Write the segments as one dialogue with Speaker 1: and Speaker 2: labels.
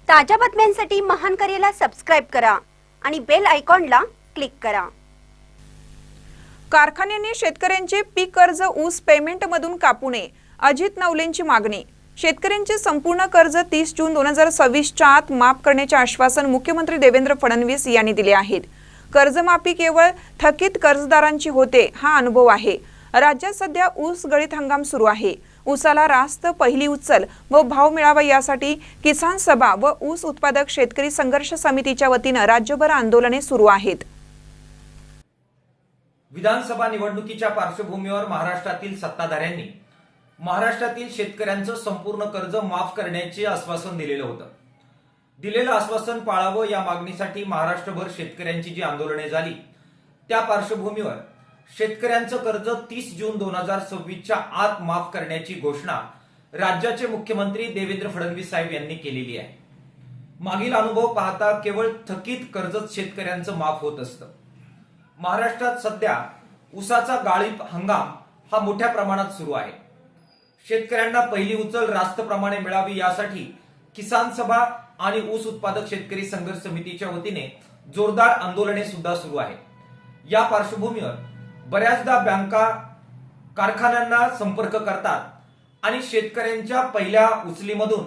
Speaker 1: ताज्या बातम्यांसाठी महान करेला सबस्क्राइब करा आणि बेल आयकॉनला क्लिक करा।
Speaker 2: कारखान्यांनी शेतकऱ्यांचे पीक कर्ज ऊस पेमेंटमधून कापू नये, अजित नवलेंची मागणी। शेतकऱ्यांचे संपूर्ण कर्ज 30 जून 2026च्या आत माफ करण्याचे आश्वासन मुख्यमंत्री देवेंद्र फडणवीस यांनी दिले आहे। कर्जमाफी केवळ थकीत कर्जदारांची होते हा अनुभव आहे। राज्यात सध्या ऊस गळीत हंगाम सुरू आहे। ऊसाला रास्त पहिली उचल व भाव मिळावा यासाठी किसान सभा व ऊस उत्पादक शेतकरी संघर्ष समितीच्या वतीने राज्यभर आंदोलने सुरू आहेत।
Speaker 3: विधानसभा निवडणुकीच्या पार्श्वभूमीवर महाराष्ट्रातील सत्ताधाऱ्यांनी महाराष्ट्रातील शेतकऱ्यांचं संपूर्ण कर्ज माफ करण्याचे आश्वासन दिलेलं होतं। दिलेलं आश्वासन पाळावं या मागणीसाठी महाराष्ट्रभर शेतकऱ्यांची जी आंदोलने झाली त्या पार्श्वभूमीवर शेतकऱ्यांचं कर्ज 30 जून 2026च्या आत माफ करण्याची घोषणा राज्याचे मुख्यमंत्री देवेंद्र फडणवीस साहेब यांनी केलेली आहे। मागील अनुभव पाहता केवळ थकीत कर्जच शेतकऱ्यांचं माफ होत असतं। महाराष्ट्रात सध्या ऊसाचा गाळीप हंगाम हा मोठ्या प्रमाणात सुरू आहे। शेतकऱ्यांना पहिली उचल रास्त प्रमाणे मिळावी यासाठी किसान सभा आणि ऊस उत्पादक शेतकरी संघर्ष समितीच्या वतीने जोरदार आंदोलने सुद्धा सुरू आहे। या पार्श्वभूमीवर बऱ्याचदा बँका कारखान्यांना संपर्क करतात आणि शेतकऱ्यांच्या पहिल्या उचलीमधून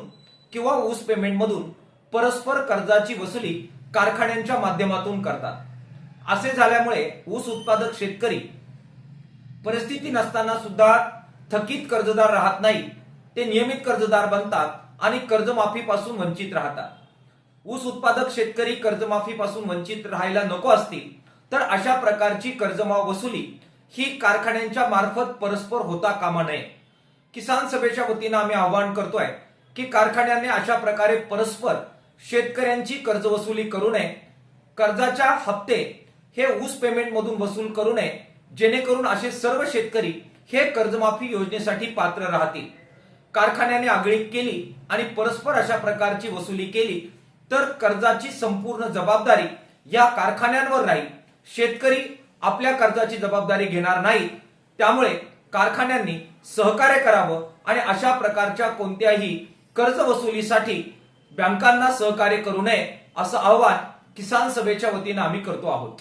Speaker 3: किंवा ऊस पेमेंटमधून परस्पर कर्जाची वसुली कारखान्यांच्या माध्यमातून करतात। असे झाल्यामुळे ऊस उत्पादक शेतकरी परिस्थिती नसताना सुद्धा थकीत कर्जदार राहत नाही, ते नियमित कर्जदार बनतात आणि कर्जमाफीपासून वंचित राहतात। ऊस उत्पादक शेतकरी कर्जमाफीपासून वंचित राहायला नको असतील तर अशा प्रकारची कर्जमाफ वसुली ही कारखान्यांच्या मार्फत परस्पर होता कामा नये। किसान सभेच्या वतीने आम्ही आवाहन करतोय की कारखान्यांनी अशा प्रकारे परस्पर शेतकऱ्यांची कर्ज वसुली करू नये। कर्जाच्या हप्ते हे ऊस पेमेंट मधून वसूल करू नये, जेणेकरून असे सर्व शेतकरी हे कर्जमाफी योजनेसाठी पात्र राहतील। कारखान्याने आगळीक केली आणि परस्पर अशा प्रकारची वसुली केली तर कर्जाची संपूर्ण जबाबदारी या कारखान्यांवर राहील। शेतकरी आपल्या कर्जाची जबाबदारी घेणार नाही। त्यामुळे कारखान्यांनी सहकार्य करावं आणि अशा प्रकारच्या कोणत्याही कर्ज वसुलीसाठी बँकांना सहकार्य करू नये असं आवाहन किसान सभेच्या वतीने आम्ही करतो आहोत।